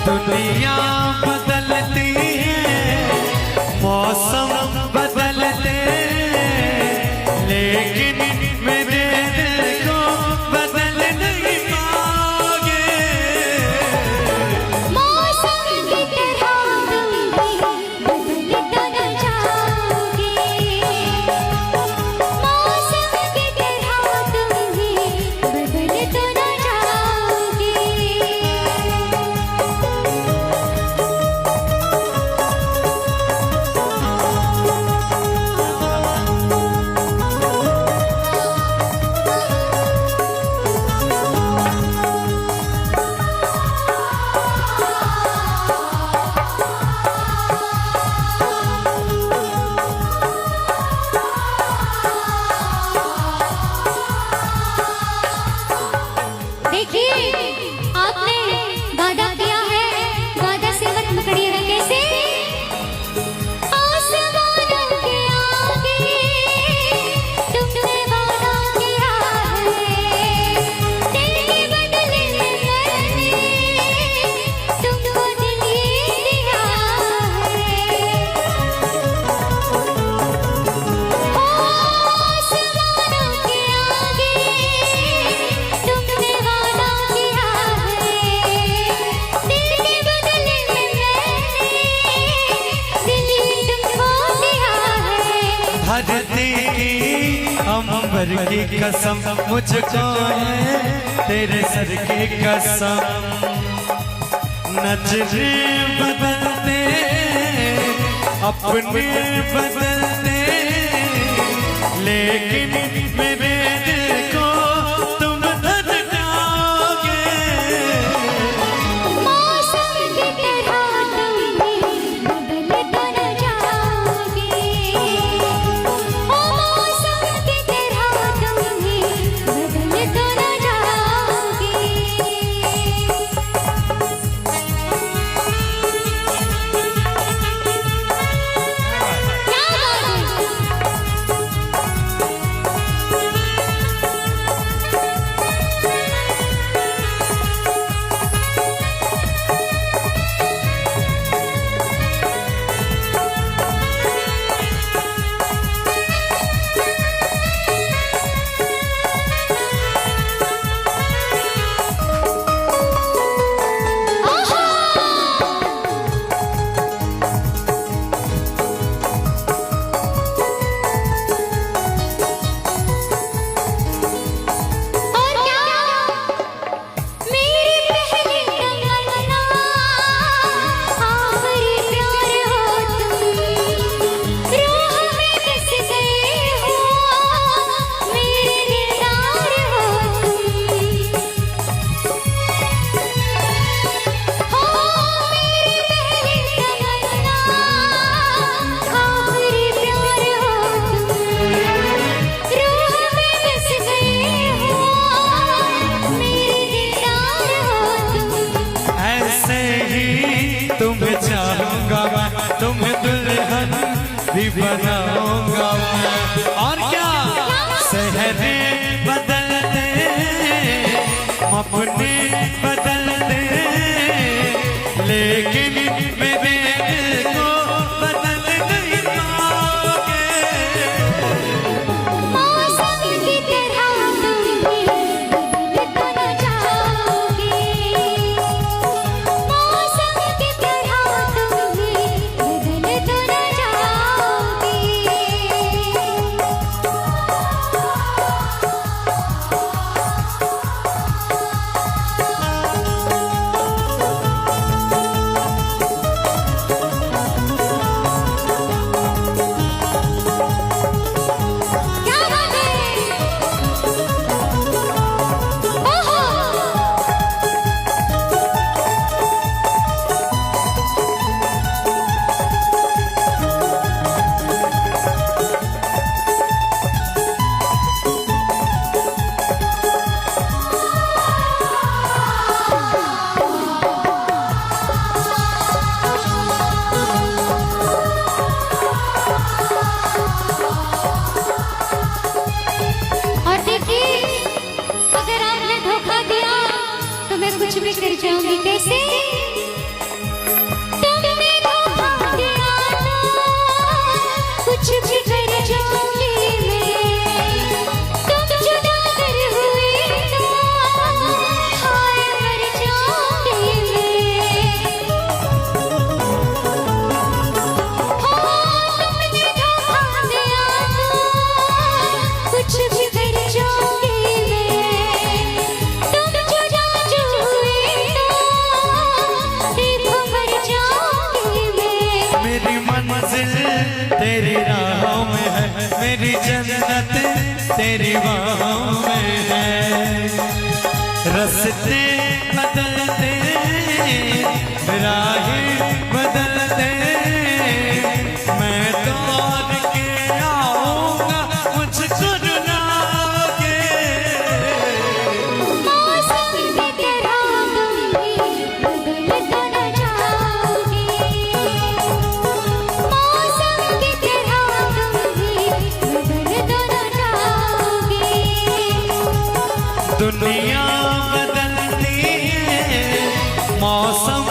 दुनिया बदलती है, मौसम बदलते, लेकिन मेरे दिल को बदल नहीं पाओगे। मौसम की तरह तुम भी बदल तो न जाओगे। मौसम की तरह तुम भी बदल तो न जाओगे। देखिए, आपने वादा किया है, वादा से मत मुकरिएगा। कैसे? आसमानों के आगे तुमने वादा किया है, तेरे बदले में मैंने तुमको दिल ये दिया है। आसमानों के आगे तुमने वादा किया है, तेरे बदले में मैंने दिल तुमको दिया है। धरती की अंबर की कसम मुझको है, तेरे सर की कसम। नजरे बदलते, अपने बदलते, लेकिन मेरे दिल को तुम धड़काओगे। मौसम की तरह तुम भी बदल तो न जाओगे। ओ मौसम की तरह तुम भी बदल तो न जाओगे। क्या बात है? और क्या? मेरी पहली तमन्ना, आखिरी प्यार हो तुम, रूह में बस गए हो, मेरे दिलदार हो तुम। हो मेरी पहली तमन्ना, आखिरी प्यार हो तुम, रूह में बस गए हो, मेरे दिलदार हो तुम। ऐसे ही तुम्हें चाहूंगा मैं, तुम्हें दुल्हन भी बनाऊंगा मैं। और क्या? शहरे बदलते, अपने बदलते, लेकिन मेरे दिल को बदल नहीं पाओगे। मौसम की तरह तुम भी बदल तो न जाओगे। मौसम की तरह तुम भी बदल तो न जाओगे। तेरी बाहों में है। रस्ते बदलते राहें बदलते मैं दौड़ के आऊंगा मुझको रुलाओगे। मौसम की तरह तुम भी बदल तो न जाओगे। मौसम की तरह तुम भी बदल तो न जाओगे। दुनिया बदलती है, मौसम